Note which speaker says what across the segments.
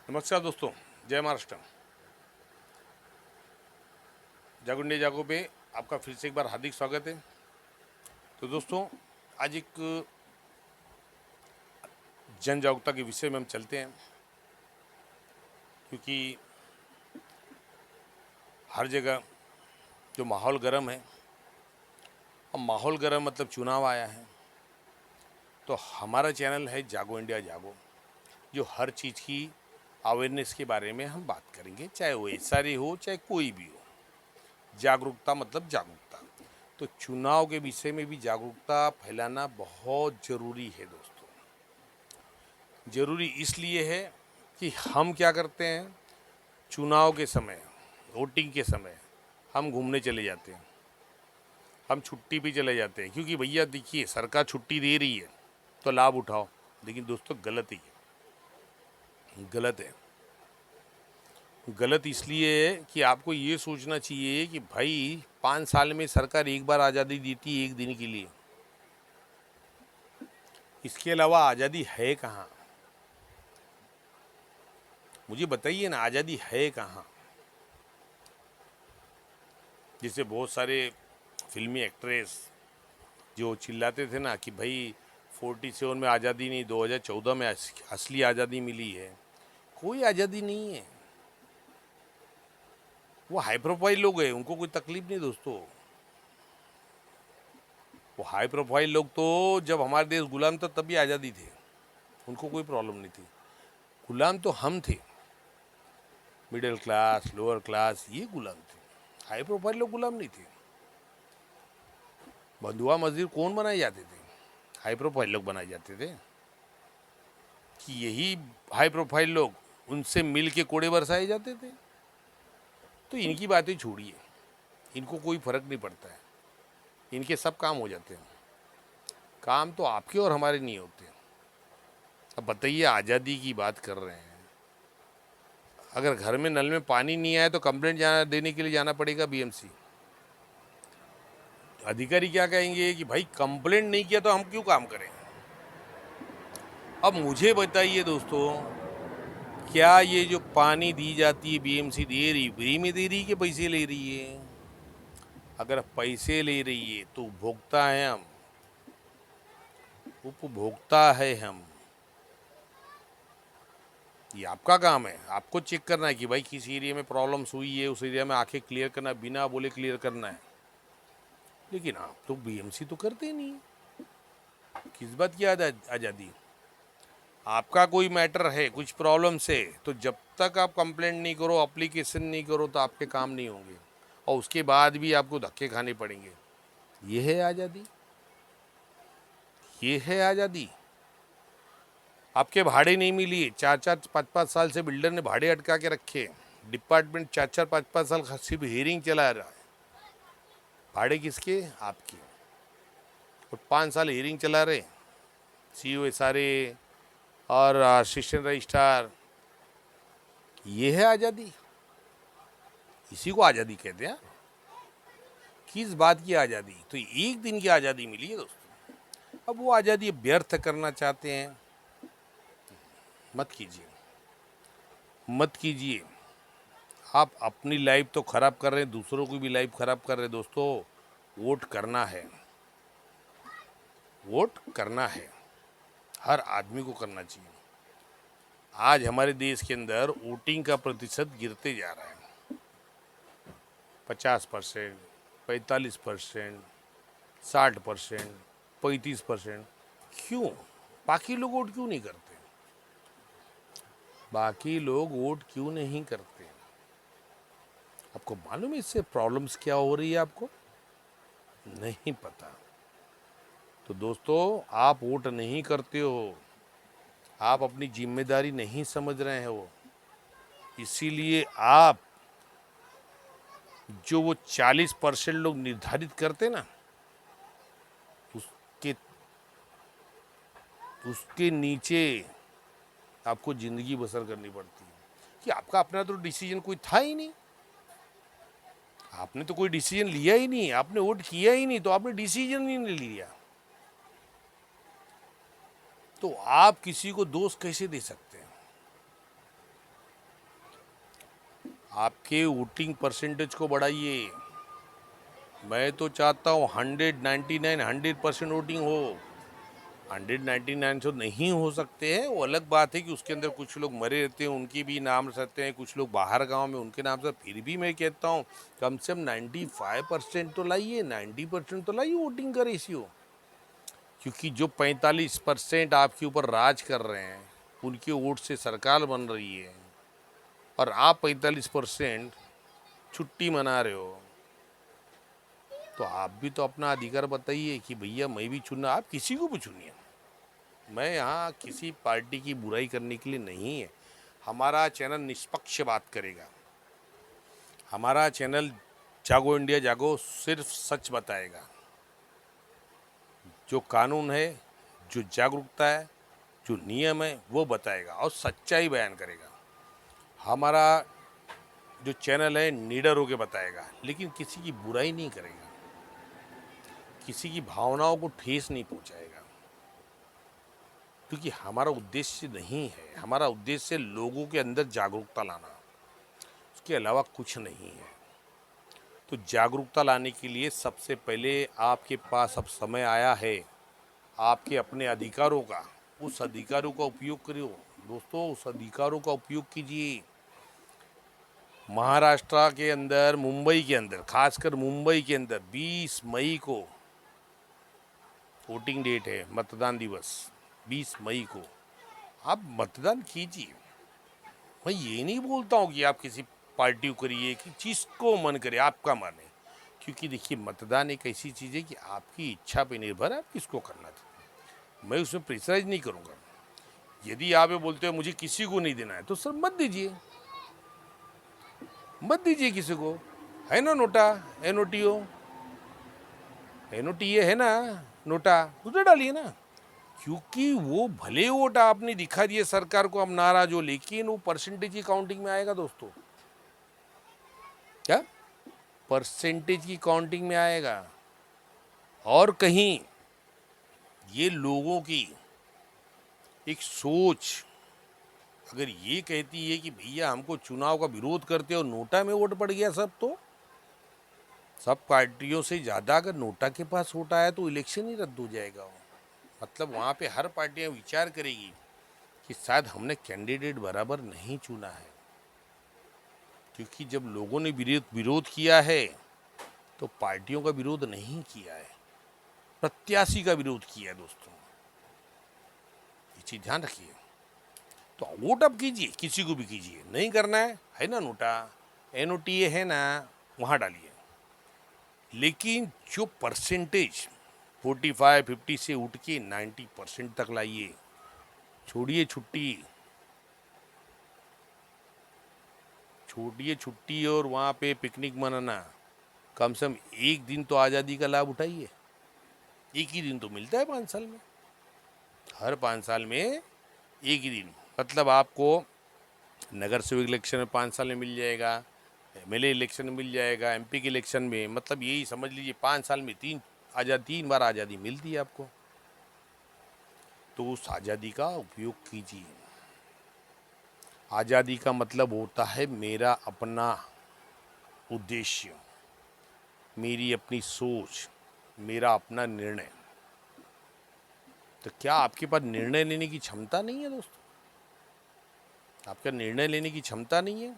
Speaker 1: नमस्कार दोस्तों, जय महाराष्ट्र। जागो इंडिया जागो पे आपका फिर से एक बार हार्दिक स्वागत है। तो दोस्तों, आज एक जन जागरूकता के विषय में हम चलते हैं, क्योंकि हर जगह जो माहौल गर्म है, अब माहौल गर्म मतलब चुनाव आया है, तो हमारा चैनल है जागो इंडिया जागो, जो हर चीज़ की अवेयरनेस के बारे में हम बात करेंगे, चाहे वो एसआरए हो चाहे कोई भी हो। जागरूकता मतलब जागरूकता। तो चुनाव के विषय में भी जागरूकता फैलाना बहुत ज़रूरी है दोस्तों। ज़रूरी इसलिए है कि हम क्या करते हैं, चुनाव के समय, वोटिंग के समय हम घूमने चले जाते हैं, हम छुट्टी पे चले जाते हैं, क्योंकि भैया देखिए सरकार छुट्टी दे रही है तो लाभ उठाओ। लेकिन दोस्तों गलत ही है, गलत है। गलत इसलिए है कि आपको ये सोचना चाहिए कि भाई 5 साल में सरकार एक बार आज़ादी देती है, एक दिन के लिए। इसके अलावा आज़ादी है कहाँ? मुझे बताइए ना, आज़ादी है कहाँ? जैसे बहुत सारे फिल्मी एक्ट्रेस जो चिल्लाते थे ना कि भाई 47 में आज़ादी नहीं, 2014 में असली आज़ादी मिली है। कोई आज़ादी नहीं है। वो हाई प्रोफाइल लोग हैं, उनको कोई तकलीफ नहीं दोस्तों। वो हाई प्रोफाइल लोग तो जब हमारे देश गुलाम था तभी आज़ादी थे, उनको कोई प्रॉब्लम नहीं थी। गुलाम तो हम थे, मिडिल क्लास लोअर क्लास, ये गुलाम थे। हाई प्रोफाइल लोग गुलाम नहीं थे। बंधुआ मजदूर कौन बनाए जाते थे? हाई प्रोफाइल लोग बनाए जाते थे। कि यही हाई प्रोफाइल लोग, उनसे मिल के कोड़े बरसाए जाते थे। तो इनकी बातें छोड़िए, इनको कोई फर्क नहीं पड़ता है, इनके सब काम हो जाते हैं। काम तो आपके और हमारे नहीं होते। अब बताइए, आज़ादी की बात कर रहे हैं, अगर घर में नल में पानी नहीं आया तो कंप्लेंट देने के लिए जाना पड़ेगा बीएमसी। अधिकारी क्या कहेंगे कि भाई कंप्लेंट नहीं किया तो हम क्यों काम करें? अब मुझे बताइए दोस्तों, क्या ये जो पानी दी जाती है बीएमसी दे रही, फ्री में दे रही है कि पैसे ले रही है? अगर पैसे ले रही है तो उपभोक्ता है हम, उपभोक्ता है हम। ये आपका काम है, आपको चेक करना है कि भाई किस एरिया में प्रॉब्लम्स हुई है, उस एरिया में आके क्लियर करना, बिना बोले क्लियर करना है। लेकिन आप तो बीएमसी तो करते नहीं। किस बात की आज़ादी? आपका कोई मैटर है, कुछ प्रॉब्लम से, तो जब तक आप कंप्लेंट नहीं करो, अप्लीकेशन नहीं करो, तो आपके काम नहीं होंगे, और उसके बाद भी आपको धक्के खाने पड़ेंगे। ये है आज़ादी? ये है आज़ादी? आपके भाड़े नहीं मिली, 4-4 5-5 साल से बिल्डर ने भाड़े अटका के रखे। डिपार्टमेंट 4-4 5-5 साल सिर्फ हियरिंग चला रहा है। भाड़े किसके? आपके। और 5 साल हियरिंग चला रहे, सीओ एसआरए और असिस्टेंट रजिस्ट्रार। ये है आज़ादी? इसी को आज़ादी कहते हैं। किस बात की आज़ादी? तो एक दिन की आज़ादी मिली है दोस्तों। अब वो आज़ादी व्यर्थ करना चाहते हैं, मत कीजिए, मत कीजिए। आप अपनी लाइफ तो ख़राब कर रहे हैं, दूसरों की भी लाइफ ख़राब कर रहे हैं दोस्तों। वोट करना है, वोट करना है, हर आदमी को करना चाहिए। आज हमारे देश के अंदर वोटिंग का प्रतिशत गिरते जा रहा है। 50%, 45%, 60%, 35%। क्यों? बाकी लोग वोट क्यों नहीं करते? बाकी लोग वोट क्यों नहीं करते? आपको मालूम है इससे प्रॉब्लम्स क्या हो रही है? आपको नहीं पता। तो दोस्तों, आप वोट नहीं करते हो, आप अपनी जिम्मेदारी नहीं समझ रहे हो। इसीलिए आप जो वो 40% लोग निर्धारित करते ना, उसके उसके नीचे आपको ज़िंदगी बसर करनी पड़ती है। कि आपका अपना तो डिसीजन कोई था ही नहीं, आपने तो कोई डिसीजन लिया ही नहीं, आपने वोट किया ही नहीं, तो आपने डिसीजन ही नहीं लिया। तो आप किसी को दोष कैसे दे सकते हैं? आपके वोटिंग परसेंटेज को बढ़ाइए। मैं तो चाहता हूँ 199 100% वोटिंग हो। 199 तो नहीं हो सकते हैं, वो अलग बात है कि उसके अंदर कुछ लोग मरे रहते हैं, उनके भी नाम रहते हैं, कुछ लोग बाहर गांव में उनके नाम से। फिर भी मैं कहता हूँ कम से कम 95% तो लाइए, 90% तो लाइए वोटिंग का रेशियो। क्योंकि जो 45% आपके ऊपर राज कर रहे हैं, उनके वोट से सरकार बन रही है, और आप 45% छुट्टी मना रहे हो, तो आप भी तो अपना अधिकार बताइए कि भैया मैं भी चुनना। आप किसी को भी चुनिए, मैं यहाँ किसी पार्टी की बुराई करने के लिए नहीं है। हमारा चैनल निष्पक्ष बात करेगा। हमारा चैनल जागो इंडिया जागो सिर्फ सच बताएगा। जो कानून है, जो जागरूकता है, जो नियम है, वो बताएगा और सच्चाई बयान करेगा। हमारा जो चैनल है निडर होकर बताएगा, लेकिन किसी की बुराई नहीं करेगा, किसी की भावनाओं को ठेस नहीं पहुंचाएगा। क्योंकि हमारा उद्देश्य नहीं है, हमारा उद्देश्य लोगों के अंदर जागरूकता लाना, उसके अलावा कुछ नहीं है। तो जागरूकता लाने के लिए सबसे पहले आपके पास अब समय आया है आपके अपने अधिकारों का, उस अधिकारों का उपयोग करिए दोस्तों, उस अधिकारों का उपयोग कीजिए। महाराष्ट्र के अंदर, मुंबई के अंदर, खासकर मुंबई के अंदर 20 मई को वोटिंग डेट है, मतदान दिवस 20 मई को। आप मतदान कीजिए। मैं ये नहीं बोलता हूँ कि आप किसी पार्टी को करिए, कि जिसको मन करे, आपका मन है। क्योंकि देखिए मतदान एक ऐसी चीज़ है कि आपकी इच्छा पे निर्भर है आप किसको करना चाहते हैं। मैं उसमें प्रेशराइज नहीं करूँगा। यदि आप ये बोलते हो मुझे किसी को नहीं देना है, तो सर मत दीजिए, मत दीजिए किसी को। है ना नोटा, NOTO, NOTA है ना नोटा, उधर डालिए ना। क्योंकि वो भले वोट आपने दिखा दिए सरकार को, हम नाराज हो, लेकिन वो परसेंटेज की काउंटिंग में आएगा दोस्तों। क्या परसेंटेज की काउंटिंग में आएगा। और कहीं ये लोगों की एक सोच अगर ये कहती है कि भैया हमको चुनाव का विरोध करते हो, नोटा में वोट पड़ गया सब, तो सब पार्टियों से ज़्यादा अगर नोटा के पास वोट आया तो इलेक्शन ही रद्द हो जाएगा। मतलब वहाँ पे हर पार्टियाँ विचार करेगी कि शायद हमने कैंडिडेट बराबर नहीं चुना है। क्योंकि जब लोगों ने विरोध किया है तो पार्टियों का विरोध नहीं किया है, प्रत्याशी का विरोध किया है दोस्तों। ये चीज़ ध्यान रखिए। तो वोट अब कीजिए, किसी को भी कीजिए, नहीं करना है ना नोटा, NOTA है ना, वहाँ डालिए। लेकिन जो परसेंटेज 45-50 से उठ के 90% तक लाइए। छोड़िए छुट्टी, छोड़िए छुट्टी और वहाँ पे पिकनिक मनाना। कम से कम एक दिन तो आज़ादी का लाभ उठाइए। एक ही दिन तो मिलता है 5 साल में, हर 5 साल में एक ही दिन। मतलब आपको नगर सेवक इलेक्शन में 5 साल में मिल जाएगा, MLA इलेक्शन में मिल जाएगा, MP के इलेक्शन में, मतलब यही समझ लीजिए 5 साल में 3 बार आज़ादी मिलती है आपको। तो उस आज़ादी का उपयोग कीजिए। आज़ादी का मतलब होता है मेरा अपना उद्देश्य, मेरी अपनी सोच, मेरा अपना निर्णय। तो क्या आपके पास निर्णय लेने की क्षमता नहीं है दोस्तों? आपका निर्णय लेने की क्षमता नहीं है,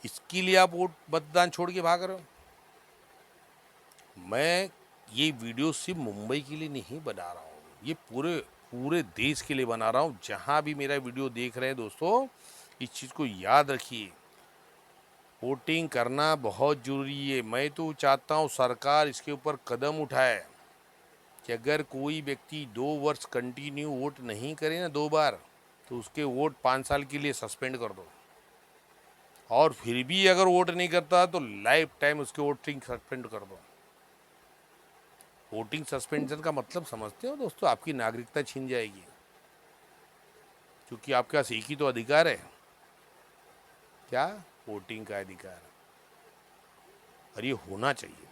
Speaker 1: इसके लिए आप वोट मतदान छोड़ के भाग रहे हो। मैं ये वीडियो सिर्फ मुंबई के लिए नहीं बना रहा हूँ, ये पूरे देश के लिए बना रहा हूँ। जहाँ भी मेरा वीडियो देख रहे हैं दोस्तों, इस चीज़ को याद रखिए, वोटिंग करना बहुत ज़रूरी है। मैं तो चाहता हूँ सरकार इसके ऊपर कदम उठाए कि अगर कोई व्यक्ति 2 वर्ष कंटिन्यू वोट नहीं करे ना, 2 बार, तो उसके वोट 5 साल के लिए सस्पेंड कर दो। और फिर भी अगर वोट नहीं करता तो लाइफ टाइम उसके वोटिंग सस्पेंड कर दो। वोटिंग सस्पेंशन का मतलब समझते हो दोस्तों? आपकी नागरिकता छीन जाएगी। क्योंकि आपके पास एक ही तो अधिकार है, क्या? वोटिंग का अधिकार। और ये होना चाहिए,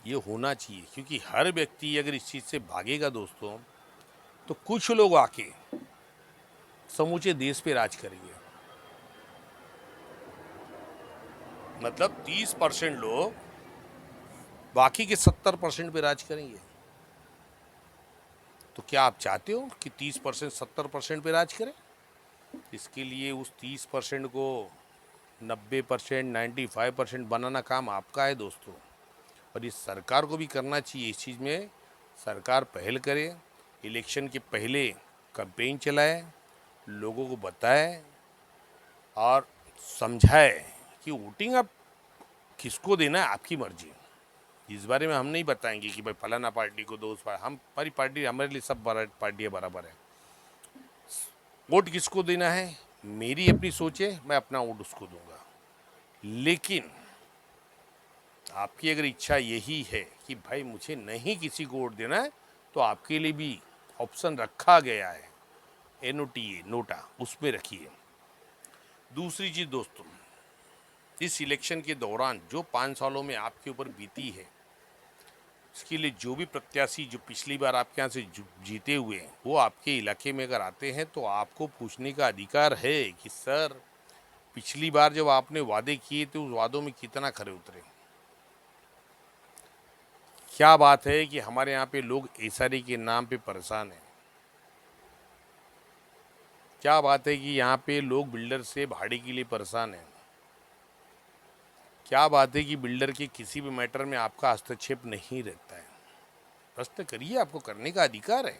Speaker 1: ये होना चाहिए। क्योंकि हर व्यक्ति अगर इस चीज़ से भागेगा दोस्तों, तो कुछ लोग आके समूचे देश पे राज करेंगे। मतलब 30% लोग बाकी के 70% पे राज करेंगे। तो क्या आप चाहते हो कि 30% 70% पे राज करें? इसके लिए उस 30% को 90% 95% बनाना काम आपका है दोस्तों। और इस सरकार को भी करना चाहिए। इस चीज़ में सरकार पहल करे, इलेक्शन के पहले कैंपेन चलाए, लोगों को बताए और समझाए कि वोटिंग आप किसको देना है आपकी मर्जी। इस बारे में हम नहीं बताएंगे कि भाई फलाना पार्टी को दो, उस पार्टी, हमारी पार्टी, हमारे लिए सब पार्टियाँ बराबर है। वोट किसको देना है मेरी अपनी सोच है, मैं अपना वोट उसको दूंगा। लेकिन आपकी अगर इच्छा यही है कि भाई मुझे नहीं किसी को वोट देना है, तो आपके लिए भी ऑप्शन रखा गया है, NOTA नोटा, उसमें रखिए। दूसरी चीज़ दोस्तों, इस इलेक्शन के दौरान जो 5 सालों में आपके ऊपर बीती है, इसके लिए जो भी प्रत्याशी जो पिछली बार आपके यहाँ से जीते हुए हैं, वो आपके इलाके में अगर आते हैं तो आपको पूछने का अधिकार है कि सर, पिछली बार जब आपने वादे किए थे उस वादों में कितना खरे उतरे। क्या बात है कि हमारे यहाँ पे लोग SRE के नाम पे परेशान हैं। क्या बात है कि यहाँ पे लोग बिल्डर से भाड़े के लिए परेशान हैं। क्या बात है कि बिल्डर के किसी भी मैटर में आपका हस्तक्षेप नहीं रहता है। प्रश्न करिए, आपको करने का अधिकार है।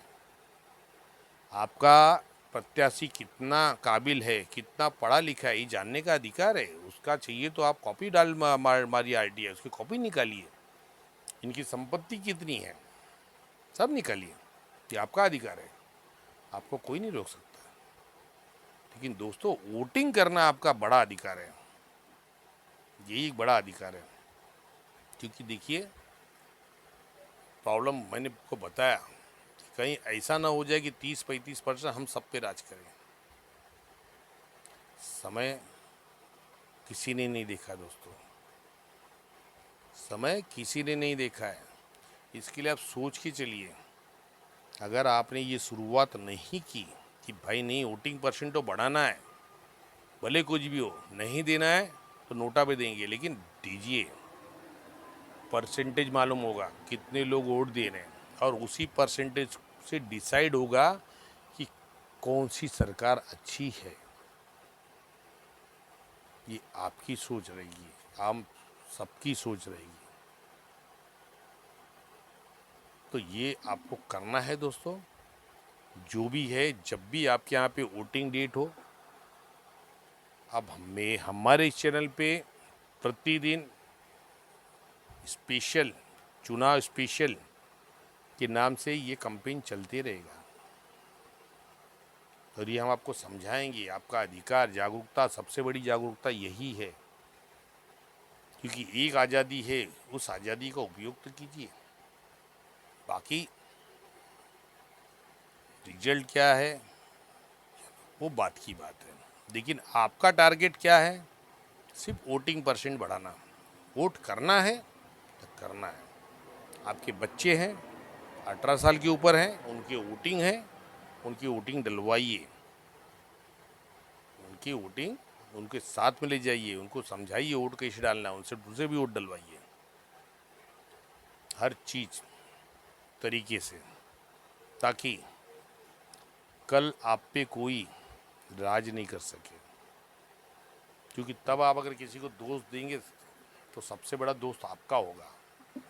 Speaker 1: आपका प्रत्याशी कितना काबिल है, कितना पढ़ा लिखा है, ये जानने का अधिकार है। उसका चाहिए तो आप कॉपी डाल मारिए, RTI उसकी कॉपी निकालिए, इनकी संपत्ति कितनी है सब निकालिए, ये आपका अधिकार है, आपको कोई नहीं रोक सकता। लेकिन दोस्तों, वोटिंग करना आपका बड़ा अधिकार है, यही एक बड़ा अधिकार है। क्योंकि देखिए, प्रॉब्लम मैंने आपको बताया कि कहीं ऐसा ना हो जाए कि 30-35% हम सब पे राज करें। समय किसी ने नहीं देखा दोस्तों, समय किसी ने नहीं देखा है। इसके लिए आप सोच के चलिए। अगर आपने ये शुरुआत नहीं की कि भाई नहीं, वोटिंग परसेंट तो बढ़ाना है, भले कुछ भी हो, नहीं देना है तो नोटा पे देंगे, लेकिन दीजिए। परसेंटेज मालूम होगा कितने लोग वोट दे रहे हैं, और उसी परसेंटेज से डिसाइड होगा कि कौन सी सरकार अच्छी है। ये आपकी सोच रहेगी, हम सबकी सोच रहेगी। तो ये आपको करना है दोस्तों। जो भी है, जब भी आपके यहाँ पे वोटिंग डेट हो, अब हमारे इस चैनल पे प्रतिदिन स्पेशल, चुनाव स्पेशल के नाम से ये कैंपेन चलते रहेगा। और ये हम आपको समझाएंगे। आपका अधिकार, जागरूकता, सबसे बड़ी जागरूकता यही है। क्योंकि एक आज़ादी है, उस आज़ादी का उपयोग तो कीजिए। बाकी रिजल्ट क्या है वो बात की बात है। लेकिन आपका टारगेट क्या है? सिर्फ वोटिंग परसेंट बढ़ाना। वोट करना है तो करना है। आपके बच्चे हैं, 18 साल के ऊपर हैं, उनकी वोटिंग है, उनकी वोटिंग डलवाइए। उनकी वोटिंग उनके साथ में ले जाइए, उनको समझाइए वोट कैसे डालना है, उनसे दूसरे भी वोट डलवाइए। हर चीज़ तरीके से, ताकि कल आप पे कोई राज नहीं कर सके। क्योंकि तब आप अगर किसी को दोष देंगे तो सबसे बड़ा दोस्त आपका होगा।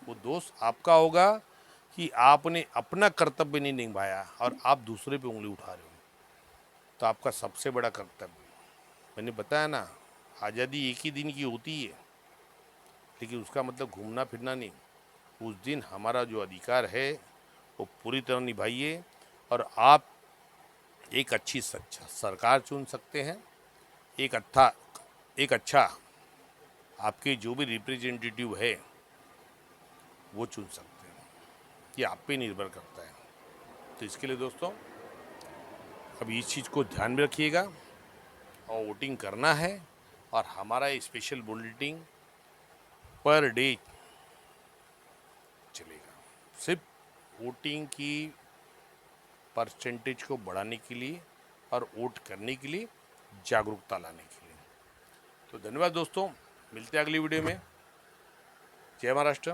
Speaker 1: वो दोस्त आपका होगा कि आपने अपना कर्तव्य नहीं निभाया और आप दूसरे पे उंगली उठा रहे हो। तो आपका सबसे बड़ा कर्तव्य, मैंने बताया ना, आज़ादी एक ही दिन की होती है, लेकिन उसका मतलब घूमना फिरना नहीं। उस दिन हमारा जो अधिकार है वो पूरी तरह निभाइए, और आप एक अच्छी सरकार चुन सकते हैं। एक अच्छा आपके जो भी रिप्रेजेंटेटिव है वो चुन सकते हैं। ये आप पे निर्भर करता है। तो इसके लिए दोस्तों, अब इस चीज़ को ध्यान में रखिएगा और वोटिंग करना है। और हमारा स्पेशल बुलेटिन पर डे चलेगा, सिर्फ वोटिंग की परसेंटेज को बढ़ाने के लिए और वोट करने के लिए, जागरूकता लाने के लिए। तो धन्यवाद दोस्तों। मिलते हैं अगली वीडियो में। जय महाराष्ट्र।